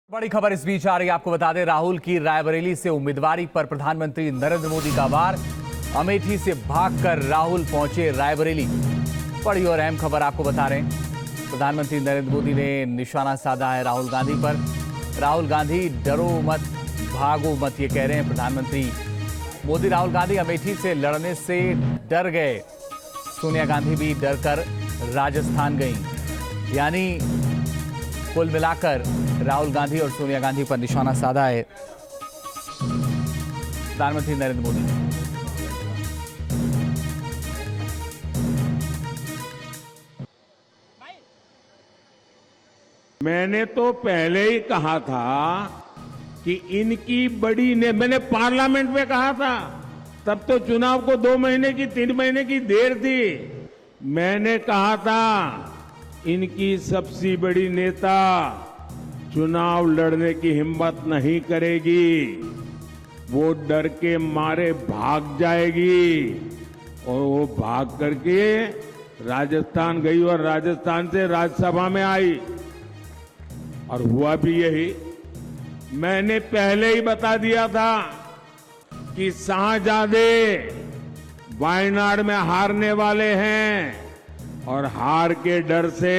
बड़ी खबर इस बीच आ रही है, आपको बता दें राहुल की रायबरेली से उम्मीदवारी पर प्रधानमंत्री नरेंद्र मोदी का वार। अमेठी से भागकर राहुल पहुंचे रायबरेली। बड़ी और अहम खबर आपको बता रहे हैं, प्रधानमंत्री नरेंद्र मोदी ने निशाना साधा है राहुल गांधी पर। राहुल गांधी डरो मत भागो मत, ये कह रहे हैं प्रधानमंत्री मोदी। राहुल गांधी अमेठी से लड़ने से डर गए, सोनिया गांधी भी डरकर राजस्थान गई। यानी कुल मिलाकर राहुल गांधी और सोनिया गांधी पर निशाना साधा है प्रधानमंत्री नरेंद्र मोदी ने। मैंने तो पहले ही कहा था कि इनकी मैंने पार्लियामेंट में कहा था, तब तो चुनाव को 2 महीने की 3 महीने की देर थी। मैंने कहा था इनकी सबसे बड़ी नेता चुनाव लड़ने की हिम्मत नहीं करेगी, वो डर के मारे भाग जाएगी। और वो भाग करके राजस्थान गई और राजस्थान से राज्यसभा में आई और हुआ भी यही। मैंने पहले ही बता दिया था कि शाहजादे वायनाड में हारने वाले हैं और हार के डर से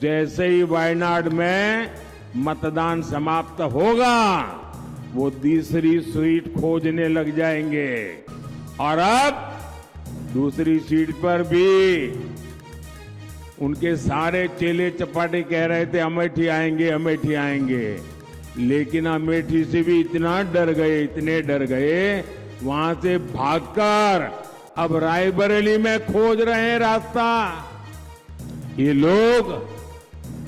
जैसे ही वायनाड में मतदान समाप्त होगा वो दूसरी सीट खोजने लग जाएंगे। और अब दूसरी सीट पर भी उनके सारे चेले चपाटे कह रहे थे अमेठी आएंगे अमेठी आएंगे, लेकिन अमेठी से भी इतना डर गए, इतने डर गए, वहां से भागकर अब रायबरेली में खोज रहे हैं रास्ता। ये लोग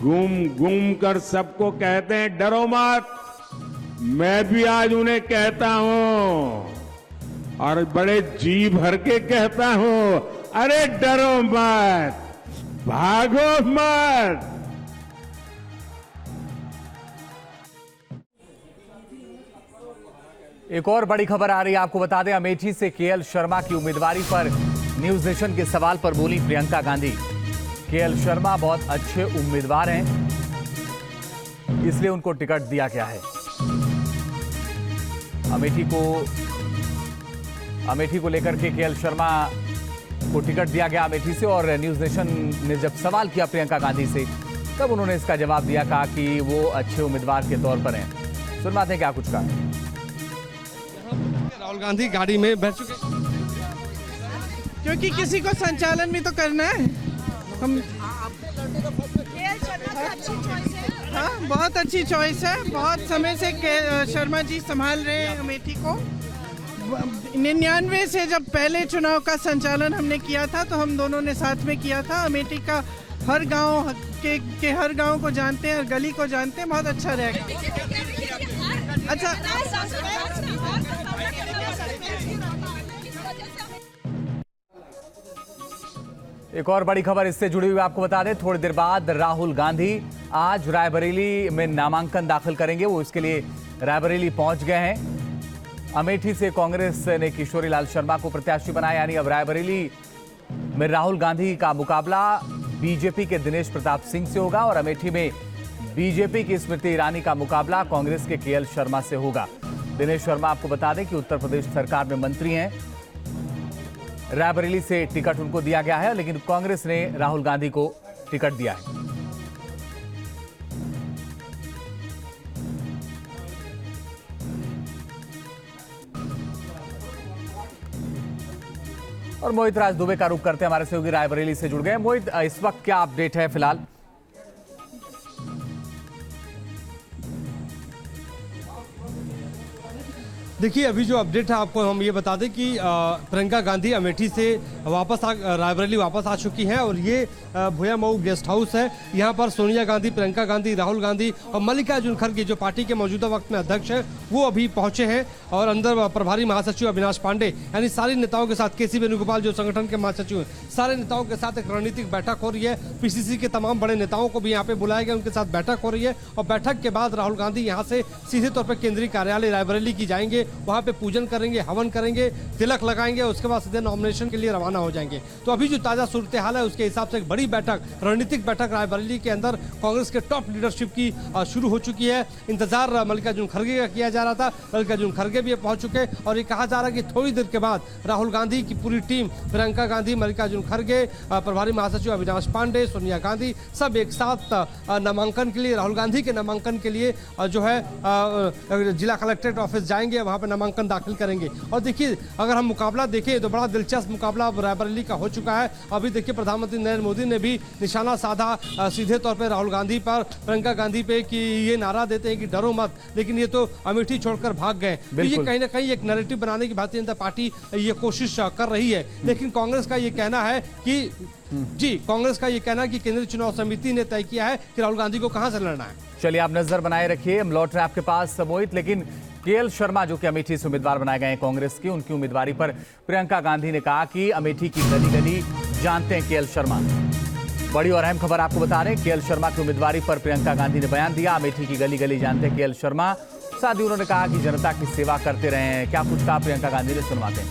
घूम घूम कर सबको कहते हैं डरो मत। मैं भी आज उन्हें कहता हूं और बड़े जी भर के कहता हूं, अरे डरो मत, भागो मत। एक और बड़ी खबर आ रही है, आपको बता दें अमेठी से केएल शर्मा की उम्मीदवारी पर न्यूज नेशन के सवाल पर बोली प्रियंका गांधी। केएल शर्मा बहुत अच्छे उम्मीदवार हैं, इसलिए उनको टिकट दिया गया है। अमेठी को लेकर के केएल शर्मा को टिकट दिया गया अमेठी से। और न्यूज नेशन ने जब सवाल किया प्रियंका गांधी से, तब उन्होंने इसका जवाब दिया, कहा कि वो अच्छे उम्मीदवार के तौर पर हैं। सुनवाते हैं क्या कुछ कहा। राहुल गांधी गाड़ी में बैठ चुके, क्योंकि किसी को संचालन भी तो करना है। हम हाँ, बहुत अच्छी चॉइस है। बहुत समय से शर्मा जी संभाल रहे हैं अमेठी को। 99 से जब पहले चुनाव का संचालन हमने किया था तो हम दोनों ने साथ में किया था। अमेठी का हर गांव के हर गांव को जानते हैं, हर गली को जानते हैं। बहुत अच्छा रहेगा। अच्छा, एक और बड़ी खबर इससे जुड़ी हुई आपको बता दें, थोड़ी देर बाद राहुल गांधी आज रायबरेली में नामांकन दाखिल करेंगे। वो इसके लिए रायबरेली पहुंच गए हैं। अमेठी से कांग्रेस ने किशोरी लाल शर्मा को प्रत्याशी बनाया, यानी अब रायबरेली में राहुल गांधी का मुकाबला बीजेपी के दिनेश प्रताप सिंह से होगा और अमेठी में बीजेपी की स्मृति ईरानी का मुकाबला कांग्रेस के केएल शर्मा से होगा। दिनेश शर्मा आपको बता दें कि उत्तर प्रदेश सरकार में मंत्री हैं। रायबरेली से टिकट उनको दिया गया है, लेकिन कांग्रेस ने राहुल गांधी को टिकट दिया है। और मोहित राज दुबे का रुख करते हमारे सहयोगी रायबरेली से जुड़ गए। मोहित, इस वक्त क्या अपडेट है फिलहाल? देखिए अभी जो अपडेट है आपको हम ये बता दें कि प्रियंका गांधी अमेठी से वापस रायबरेली वापस आ चुकी हैं और ये भूया मऊ गेस्ट हाउस है। यहाँ पर सोनिया गांधी, प्रियंका गांधी, राहुल गांधी और मल्लिकार्जुन खड़गे जो पार्टी के मौजूदा वक्त में अध्यक्ष है वो अभी पहुंचे हैं। और अंदर प्रभारी महासचिव अविनाश पांडे यानी सारे नेताओं के साथ, केसी वेणुगोपाल जो संगठन के महासचिव हैं, सारे नेताओं के साथ एक रणनीतिक बैठक हो रही है। पीसीसी के तमाम बड़े नेताओं को भी यहाँ पे बुलाया गया, उनके साथ बैठक हो रही है। और बैठक के बाद राहुल गांधी यहाँ से सीधे तौर पर केंद्रीय कार्यालय रायबरेली की जाएंगे वहाँ पे पूजन करेंगे, हवन करेंगे, तिलक लगाएंगे, उसके बाद सीधे नॉमिनेशन के लिए रवाना हो जाएंगे। तो अभी जो ताज़ा सूरत हाल है उसके हिसाब से एक बड़ी बैठक, रणनीतिक बैठक रायबरेली के अंदर कांग्रेस के टॉप लीडरशिप की शुरू हो चुकी है। इंतजार मल्लिकार्जुन खड़गे का किया जा रहा था, मल्लिकार्जुन खड़गे भी पहुंच चुके और ये कहा जा रहा है कि थोड़ी देर के बाद राहुल गांधी की पूरी टीम, प्रियंका गांधी, मल्लिकार्जुन खड़गे, प्रभारी महासचिव अविनाश पांडे, सोनिया गांधी, सब एक साथ नामांकन के लिए, राहुल गांधी के नामांकन के लिए जो है जिला कलेक्ट्रेट ऑफिस जाएंगे, वहां पर नामांकन दाखिल करेंगे। और देखिए, अगर हम मुकाबला देखें तो बड़ा दिलचस्प मुकाबला अब रायबरेली का हो चुका है। अभी देखिए, प्रधानमंत्री नरेंद्र मोदी ने भी निशाना साधा सीधे तौर पर राहुल गांधी पर, प्रियंका गांधी पे, कि ये नारा देते हैं कि डरो मत, लेकिन ये तो अमेठी छोड़कर भाग गए। तो ये कहीं ना कहीं एक नैरेटिव बनाने की भारतीय जनता पार्टी ये कोशिश कर रही है। लेकिन कांग्रेस का ये कहना है कि कांग्रेस का ये कहना है कि केंद्रीय चुनाव समिति ने तय किया है कि राहुल गांधी को कहां से लड़ना है। चलिए, आप नजर बनाए रखिए, हम लौट रहे हैं आपके पास मोहित। लेकिन केएल शर्मा जो कि अमेठी से उम्मीदवार बनाए गए हैं कांग्रेस की, उनकी उम्मीदवारी पर प्रियंका गांधी ने कहा कि अमेठी की गली गली जानते हैं केएल शर्मा। बड़ी और अहम खबर आपको बता रहे हैं, केएल शर्मा की उम्मीदवारी पर प्रियंका गांधी ने बयान दिया। अमेठी की गली गली जानते हैं केएल शर्मा। साथ ही उन्होंने कहा कि जनता की सेवा करते रहे हैं। क्या कुछ कहा प्रियंका गांधी ने, सुनवाते हैं।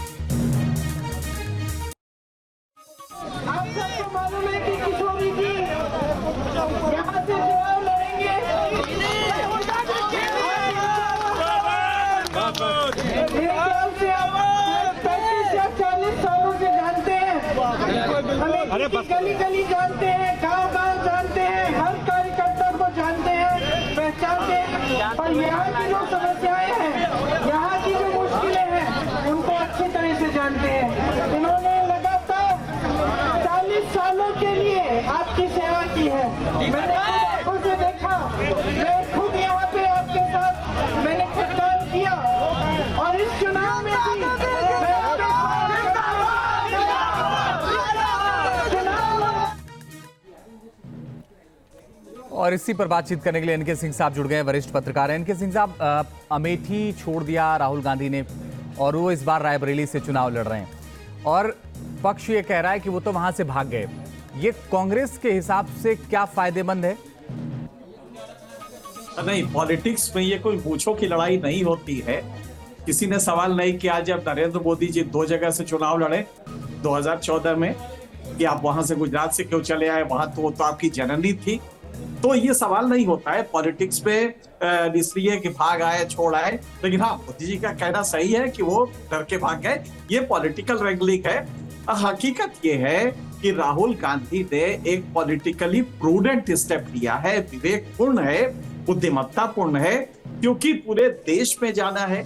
आप सबको मालूम है कि किशोरी जी यहाँ से चुनाव लड़ेंगे। मेरे ख्याल से आप 35 या 40 सालों से जानते हैं, हमें गली गली जानते हैं, गांव-गांव जानते हैं, हर कार्यकर्ता को जानते हैं, पहचानते हैं। और यहाँ की जो समस्याएं हैं, यहाँ की जो मुश्किलें हैं, उनको अच्छी तरह से जानते हैं। इन्होंने लगातार 40 सालों के लिए आपकी सेवा की है। मैंने आंखों से देखा, मैं खुद यहाँ पे आपके साथ मैंने काम किया और इस चुनाव में भी और इसी पर बातचीत करने के लिए एनके सिंह साहब जुड़ गए हैं, वरिष्ठ पत्रकार हैं। एनके सिंह साहब, अमेठी छोड़ दिया राहुल गांधी ने और वो इस बार रायबरेली से चुनाव लड़ रहे हैं और पक्ष ये कह रहा है कि वो तो वहां से भाग गए। ये कांग्रेस के हिसाब से क्या फायदेमंद है? नहीं, पॉलिटिक्स में ये कोई पूछो की लड़ाई नहीं होती है। किसी ने सवाल नहीं किया जब नरेंद्र मोदी जी 2 जगह से चुनाव लड़े 2014 में कि आप वहां से गुजरात से क्यों चले आए, वहां तो आपकी जननी थी। तो ये सवाल नहीं होता है पॉलिटिक्स पे इसलिए कि भाग आए, छोड़ आए। लेकिन हाँ, मोदी जी का कहना सही है कि वो डर के भाग गए, ये पॉलिटिकल रेगलिंग है। हकीकत ये है कि राहुल गांधी ने एक पॉलिटिकली प्रूडेंट स्टेप लिया है, विवेकपूर्ण है, बुद्धिमत्तापूर्ण है, क्योंकि पूरे देश में जाना है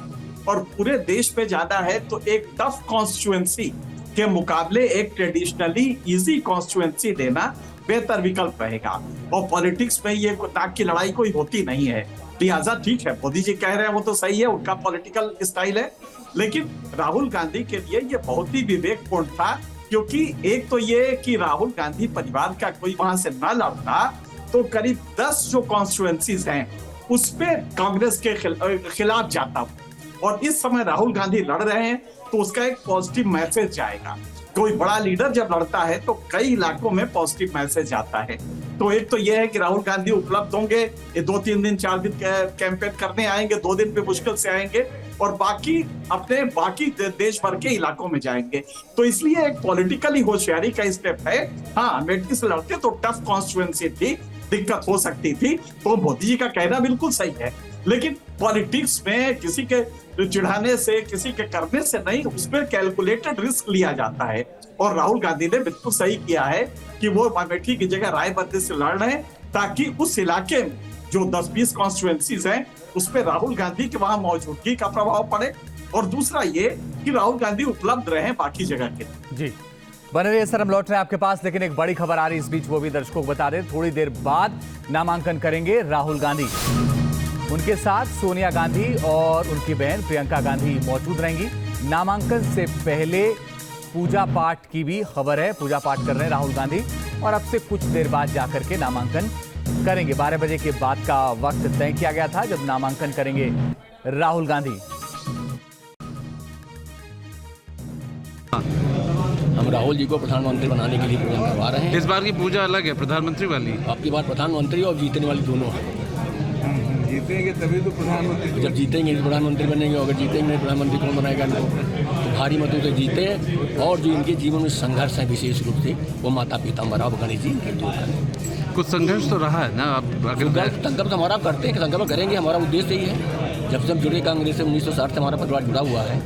और पूरे देश में जाना है तो एक टफ कॉन्स्टिट्यूएंसी के मुकाबले एक ट्रेडिशनली इजी कॉन्स्टिट्यूएंसी देना बेहतर विकल्प रहेगा। और पॉलिटिक्स में ये नाक की लड़ाई कोई होती नहीं है। लिहाजा ठीक है, मोदी जी कह रहे हैं वो तो सही है, उनका पॉलिटिकल स्टाइल है। लेकिन राहुल गांधी के लिए ये बहुत ही विवेकपूर्ण था, क्योंकि एक तो ये कि राहुल गांधी परिवार का कोई वहां से न लड़ता तो करीब 10 जो कॉन्स्टिट्यूएंसीज हैं उस पे कांग्रेस के खिलाफ जाता। और इस समय राहुल गांधी लड़ रहे हैं तो उसका एक पॉजिटिव मैसेज जाएगा। कोई बड़ा लीडर जब लड़ता है तो कई इलाकों में पॉजिटिव मैसेज आता है। तो एक तो यह है कि राहुल गांधी उपलब्ध होंगे, ये 2-3 दिन 4 दिन कैंपेन करने आएंगे, 2 दिन पे मुश्किल से आएंगे और बाकी अपने बाकी देश भर के इलाकों में जाएंगे। तो इसलिए एक पॉलिटिकली होशियारी का स्टेप है। हाँ, अमेठी से लड़ते तो टफ कॉन्स्टिट्यूएंसी थी, दिक्कत हो सकती थी, तो मोदी जी का कहना बिल्कुल सही है। लेकिन पॉलिटिक्स में किसी के चिढ़ाने से, किसी के करने से नहीं, उसमें कैलकुलेटेड रिस्क लिया जाता है। और राहुल गांधी ने बिल्कुल सही किया है कि वो अमेठी की जगह रायबरेली से लड़ रहे हैं, ताकि उस इलाके में जो 10-20 कॉन्स्टिट्यूएंसीज हैं उस पर राहुल गांधी के वहां मौजूदगी का प्रभाव पड़े। और दूसरा ये कि राहुल गांधी उपलब्ध रहे बाकी जगह के। जी, बने रहिए सर, हम लौट रहे हैं आपके पास। लेकिन एक बड़ी खबर आ रही है इस बीच, वो भी दर्शकों को बता दें। थोड़ी देर बाद नामांकन करेंगे राहुल गांधी। उनके साथ सोनिया गांधी और उनकी बहन प्रियंका गांधी मौजूद रहेंगी। नामांकन से पहले पूजा पाठ की भी खबर है, पूजा पाठ कर रहे हैं राहुल गांधी और अब से कुछ देर बाद जाकर के नामांकन करेंगे। 12 बजे के बाद का वक्त तय किया गया था जब नामांकन करेंगे राहुल गांधी। हम राहुल जी को प्रधानमंत्री बनाने के लिए पूजन करवा रहे हैं। इस बार की पूजा अलग है, प्रधानमंत्री वाली। आपकी बार प्रधानमंत्री और जीतने वाली दोनों है। जीतेंगे तभी तो प्रधानमंत्री। जब जीतेंगे तो प्रधानमंत्री बनेंगे, अगर जीतेंगे नहीं प्रधानमंत्री कौन बनाएगा इनको? तो भारी मतों से जीते और जो इनके जीवन में संघर्ष है विशेष रूप से वो माता पीताम्बरा गणेश जी इनके दूर करें। कुछ संघर्ष तो रहा है ना, अब अगर संकल्प तो हमारा करते हैं, संकल्प करेंगे, हमारा उद्देश्य यही है। जब से हम जुड़े कांग्रेस से 1960 से हमारा परिवार जुड़ा हुआ है,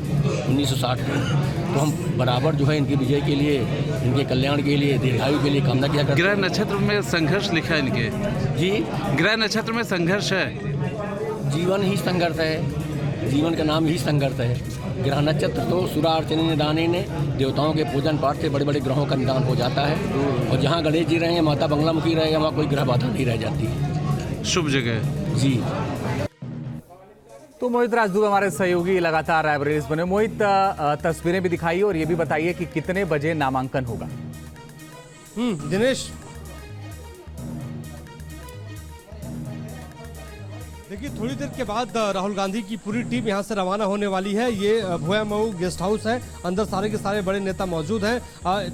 1960 में, तो हम बराबर जो है इनकी विजय के लिए, इनके कल्याण के लिए, दीर्घायु के लिए कामना किया करते हैं। ग्रह नक्षत्र में संघर्ष लिखा है इनके जी, ग्रह नक्षत्र में संघर्ष है। जीवन ही संघर्ष है, जीवन का नाम ही संघर्ष है। ग्रह नक्षत्र तो सुरार्चने दाने ने देवताओं के पूजन पाठ से बड़े बड़े ग्रहों का निदान हो जाता है, और जहाँ गणेश जी रहेंगे, माता बंगलामुखी रहेगा, वहाँ कोई ग्रह बाधा नहीं रह जाती है। शुभ जगह जी। तो मोहित राजदूत हमारे सहयोगी लगातार रायबरेली बने। मोहित, तस्वीरें भी दिखाइए और ये भी बताइए कि कितने बजे नामांकन होगा। दिनेश, देखिए थोड़ी देर के बाद राहुल गांधी की पूरी टीम यहां से रवाना होने वाली है। ये भोया मऊ गेस्ट हाउस है, अंदर सारे के सारे बड़े नेता मौजूद हैं।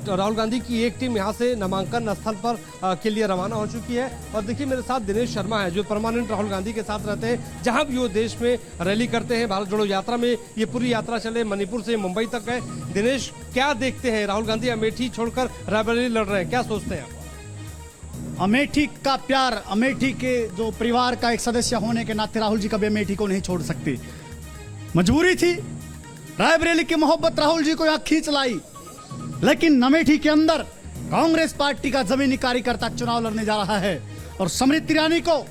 राहुल गांधी की एक टीम यहां से नामांकन स्थल पर के लिए रवाना हो चुकी है। और देखिए मेरे साथ दिनेश शर्मा है जो परमानेंट राहुल गांधी के साथ रहते हैं, जहां भी वो देश में रैली करते हैं। भारत जोड़ो यात्रा में ये पूरी यात्रा चले, मणिपुर से मुंबई तक है। दिनेश, क्या देखते हैं? राहुल गांधी अमेठी छोड़कर रायबरेली लड़ रहे हैं, क्या सोचते हैं? अमेठी का प्यार, अमेठी के जो परिवार का एक सदस्य होने के नाते राहुल जी कभी अमेठी को नहीं छोड़ सकते। मजबूरी थी, रायबरेली की मोहब्बत राहुल जी को यहाँ खींच लाई, लेकिन अमेठी के अंदर कांग्रेस पार्टी का जमीनी कार्यकर्ता चुनाव लड़ने जा रहा है और समृद्धि ईरानी को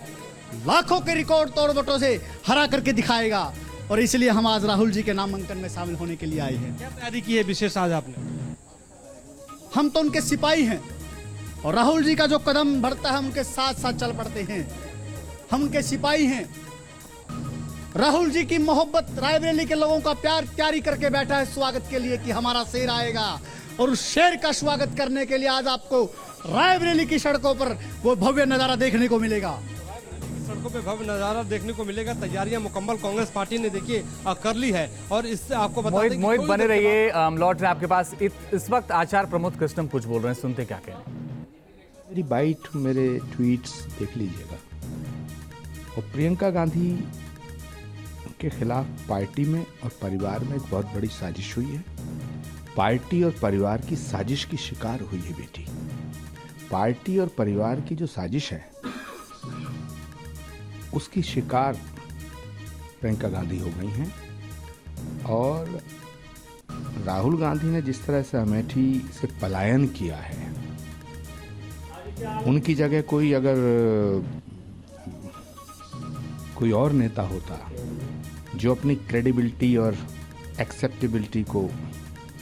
लाखों के रिकॉर्ड तोड़ वोटों से हरा करके दिखाएगा। और इसलिए हम आज राहुल जी के नामांकन में शामिल होने के लिए आए हैं। क्या तैयारी की है विशेष आज आपने? हम तो उनके सिपाही हैं और राहुल जी का जो कदम बढ़ता है उनके साथ साथ चल पड़ते हैं। हम उनके सिपाही हैं। राहुल जी की मोहब्बत, रायबरेली के लोगों का प्यार तैयारी करके बैठा है स्वागत के लिए कि हमारा शेर आएगा, और उस शेर का स्वागत करने के लिए आज आपको रायबरेली की सड़कों पर वो भव्य नजारा देखने को मिलेगा। सड़कों पे भव्य नजारा देखने को मिलेगा। तैयारियां मुकम्मल कांग्रेस पार्टी ने देखिए कर ली है। और इससे आपको बता दें कि मोहित कोई बने देर के रहिए, हम लौट रहे हैं आपके पास। इस वक्त आचार्य प्रमोद कृष्णम कुछ बोल रहे हैं, सुनते क्या कह रहे हैं। मेरी बाइट, मेरे ट्वीट्स देख लीजिएगा। और प्रियंका गांधी के खिलाफ पार्टी में और परिवार में एक बहुत बड़ी साजिश हुई है। पार्टी और परिवार की साजिश की शिकार हुई है बेटी। पार्टी और परिवार की जो साजिश है उसकी शिकार प्रियंका गांधी हो गई हैं। और राहुल गांधी ने जिस तरह से अमेठी से पलायन किया है, उनकी जगह कोई अगर कोई और नेता होता जो अपनी क्रेडिबिलिटी और एक्सेप्टेबिलिटी को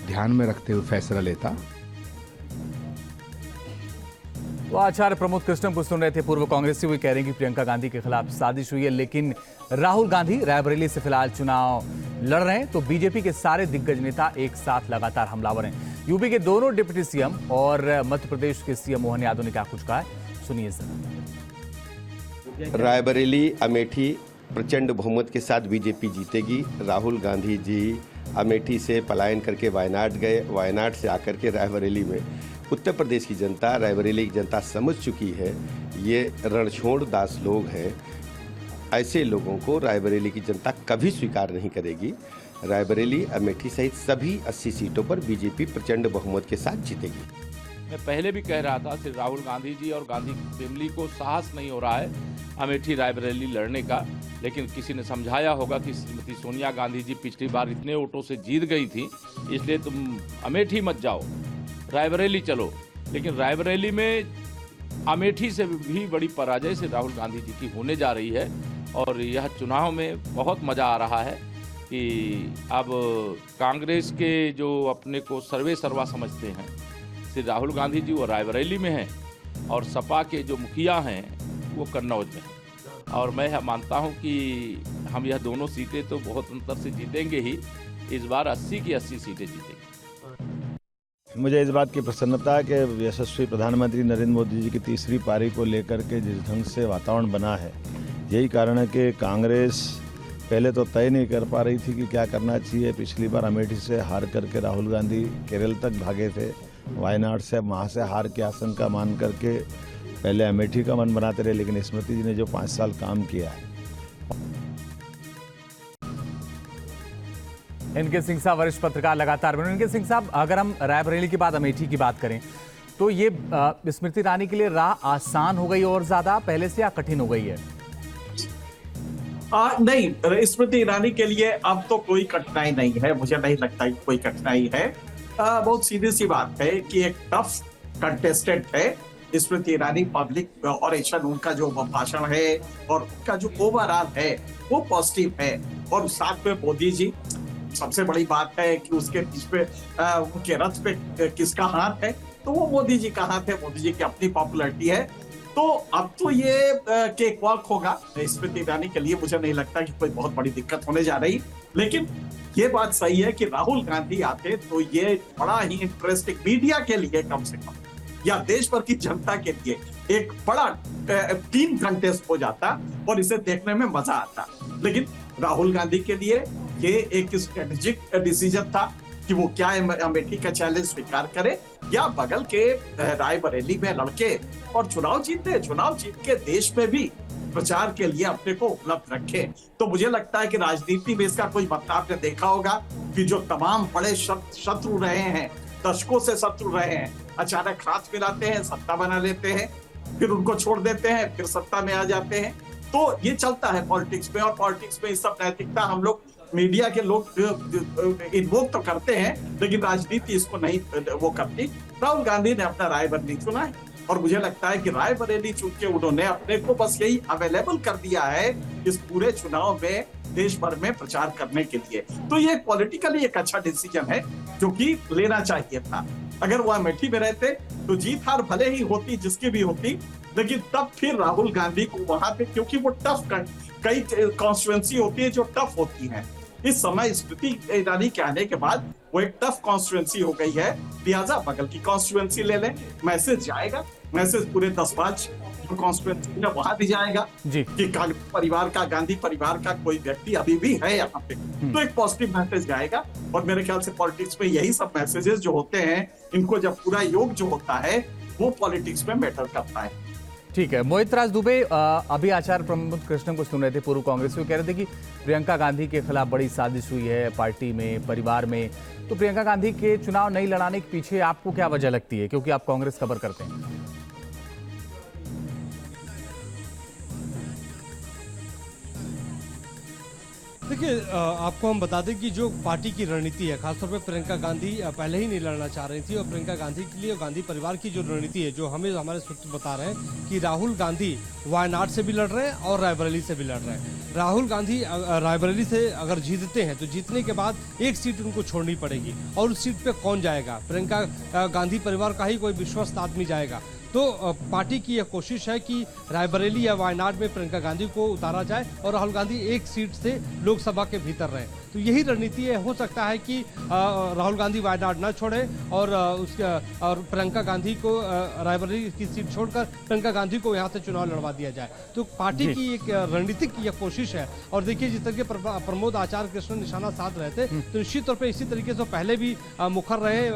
ध्यान में रखते हुए फैसला लेता। तो आचार्य प्रमोद कृष्णम को सुन रहे थे, पूर्व कांग्रेसी हुए कह रहे हैं कि प्रियंका गांधी के खिलाफ साजिश हुई है। लेकिन राहुल गांधी रायबरेली से फिलहाल चुनाव लड़ रहे हैं, तो बीजेपी के सारे दिग्गज नेता एक साथ लगातार हमलावर हैं। यूपी के दोनों डिप्टी सीएम और मध्य प्रदेश के सीएम मोहन यादव ने क्या कुछ कहा है, सुनिए जरा। रायबरेली अमेठी प्रचंड बहुमत के साथ बीजेपी जीतेगी। राहुल गांधी जी अमेठी से पलायन करके वायनाड गए, वायनाड से आकर के रायबरेली में उत्तर प्रदेश की जनता, रायबरेली की जनता समझ चुकी है ये रणछोड़ दास लोग हैं। ऐसे लोगों को रायबरेली की जनता कभी स्वीकार नहीं करेगी। रायबरेली, अमेठी सहित सभी 80 सीटों पर बीजेपी प्रचंड बहुमत के साथ जीतेगी। मैं पहले भी कह रहा था, सिर्फ राहुल गांधी जी और गांधी फैमिली को साहस नहीं हो रहा है अमेठी रायबरेली लड़ने का, लेकिन किसी ने समझाया होगा कि श्रीमती सोनिया गांधी जी पिछली बार इतने वोटों से जीत गई थी, इसलिए तुम अमेठी मत जाओ, रायबरेली चलो। लेकिन रायबरेली में अमेठी से भी बड़ी पराजय से राहुल गांधी जी की होने जा रही है। और यह चुनाव में बहुत मज़ा आ रहा है कि अब कांग्रेस के जो अपने को सर्वे सर्वा समझते हैं, श्री राहुल गांधी जी वो रायबरेली में हैं और सपा के जो मुखिया हैं वो कन्नौज में हैं। और मैं मानता हूं कि हम यह दोनों सीटें तो बहुत अंतर से जीतेंगे ही। इस बार 80 की 80 सीटें जीतेंगे। मुझे इस बात की प्रसन्नता है कि यशस्वी प्रधानमंत्री नरेंद्र मोदी जी की तीसरी पारी को लेकर के जिस ढंग से वातावरण बना है, यही कारण है कि कांग्रेस पहले तो तय नहीं कर पा रही थी कि क्या करना चाहिए। पिछली बार अमेठी से हार करके राहुल गांधी केरल तक भागे थे, वायनाड से वहाँ से हार की आशंका मान करके पहले अमेठी का मन बनाते रहे। लेकिन स्मृति जी ने जो 5 साल काम किया है इनके सिंह साहब वरिष्ठ पत्रकार लगातार बने। इनके सिंह साहब, अगर हम रायबरेली के बाद अमेठी की बात करें तो ये स्मृति ईरानी के लिए राह आसान हो गई और ज्यादा पहले से या कठिन हो गई है? नहीं, स्मृति ईरानी के लिए अब तो कोई कठिनाई नहीं है, मुझे नहीं लगता कि कोई कठिनाई है। बहुत सीधी सी बात है कि एक टफ कंटेस्टेंट है स्मृति ईरानी। पब्लिक ऑरेशन, उनका जो भाषण है और उनका जो ओवरऑल है वो पॉजिटिव है। और साथ में मोदी जी, सबसे बड़ी बात है कि उसके बीच पे उनके रथ पे किसका हाथ है, तो वो मोदी जी का हाथ है। मोदी जी की अपनी पॉपुलैरिटी है। तो अब तो ये केक वॉक होगा स्मृति ईरानी के लिए। मुझे नहीं लगता कि कोई बहुत बड़ी दिक्कत होने जा रही। लेकिन ये बात सही है कि राहुल गांधी आते तो ये बड़ा ही इंटरेस्टिंग, मीडिया के लिए कम से कम या देश भर की जनता के लिए एक बड़ा टीम कंटेस्ट हो जाता और इसे देखने में मजा आता। लेकिन राहुल गांधी के लिए ये एक स्ट्रेटेजिक डिसीजन था कि वो क्या अमेठी का चैलेंज स्वीकार करे या बगल के रायबरेली में लड़के और चुनाव जीत के देश में भी प्रचार के लिए अपने को उपलब्ध रखे। तो मुझे लगता है कि राजनीति में इसका कोई मतलब आपने देखा होगा कि जो तमाम बड़े शत्रु रहे हैं, दशकों से शत्रु रहे हैं, अचानक हाथ मिलाते हैं, सत्ता बना लेते हैं, फिर उनको छोड़ देते हैं, फिर सत्ता में आ जाते हैं। तो ये चलता है पॉलिटिक्स में। और पॉलिटिक्स में इस सब नैतिकता हम लोग, मीडिया के लोग इन्वोक तो करते हैं, लेकिन राजनीति इसको नहीं वो करती। राहुल गांधी ने अपना रायबरेली चुना है और मुझे लगता है कि रायबरेली चुन के उन्होंने अपने को बस यही अवेलेबल कर दिया है इस पूरे चुनाव में देश भर में प्रचार करने के लिए। तो ये पॉलिटिकली एक अच्छा डिसीजन है जो कि लेना चाहिए था। अगर वो अमेठी में रहते तो जीत हार भले ही होती, जिसकी भी होती, लेकिन तब फिर राहुल गांधी को वहां पे, क्योंकि वो टफ कई कॉन्स्टिट्यूएंसी होती है जो टफ होती है। इस समय स्मृति ईरानी के आने के बाद वो एक टफ कॉन्स्टिट्यूएंसी हो गई है। लिहाजा बगल की कॉन्स्टिट्यूएंसी ले लें, मैसेज जाएगा, मैसेज पूरे 10-5 कॉन्स्टिट्यूएंसी में वहां भी जाएगा कि गांधी परिवार का कोई व्यक्ति अभी भी है यहाँ पे, तो एक पॉजिटिव मैसेज जाएगा। और मेरे ख्याल से पॉलिटिक्स में यही सब मैसेजेस जो होते हैं, इनको जब पूरा योग जो होता है वो पॉलिटिक्स में मैटर करता है। ठीक है। मोहित राज दुबे, अभी आचार्य प्रमोद कृष्णन को सुन रहे थे, पूर्व कांग्रेस में, कह रहे थे कि प्रियंका गांधी के खिलाफ बड़ी साजिश हुई है पार्टी में, परिवार में। तो प्रियंका गांधी के चुनाव नहीं लड़ाने के पीछे आपको क्या वजह लगती है, क्योंकि आप कांग्रेस कवर करते हैं? देखिए, आपको हम बता दें कि जो पार्टी की रणनीति है, खासतौर पे प्रियंका गांधी पहले ही नहीं लड़ना चाह रही थी। और प्रियंका गांधी के लिए, गांधी परिवार की जो रणनीति है, जो हमें हमारे सूत्र बता रहे हैं कि राहुल गांधी वायनाड से भी लड़ रहे हैं और रायबरेली से भी लड़ रहे हैं। राहुल गांधी रायबरेली से अगर जीतते हैं तो जीतने के बाद एक सीट उनको छोड़नी पड़ेगी, और उस सीट पे कौन जाएगा? प्रियंका गांधी परिवार का ही कोई विश्वस्त आदमी जाएगा। तो पार्टी की यह कोशिश है कि रायबरेली या वायनाड में प्रियंका गांधी को उतारा जाए और राहुल गांधी एक सीट से लोकसभा के भीतर रहे। तो यही रणनीति है। हो सकता है कि राहुल गांधी वायनाड न छोड़े और प्रियंका गांधी को रायबरेली की सीट छोड़कर प्रियंका गांधी को यहां से चुनाव लड़वा दिया जाए। तो पार्टी की एक रणनीतिक यह कोशिश है। और देखिए, जिस तरीके प्रमोद आचार्य कृष्ण निशाना साध रहे थे, तो निश्चित तौर पर इसी तरीके से पहले भी मुखर रहे।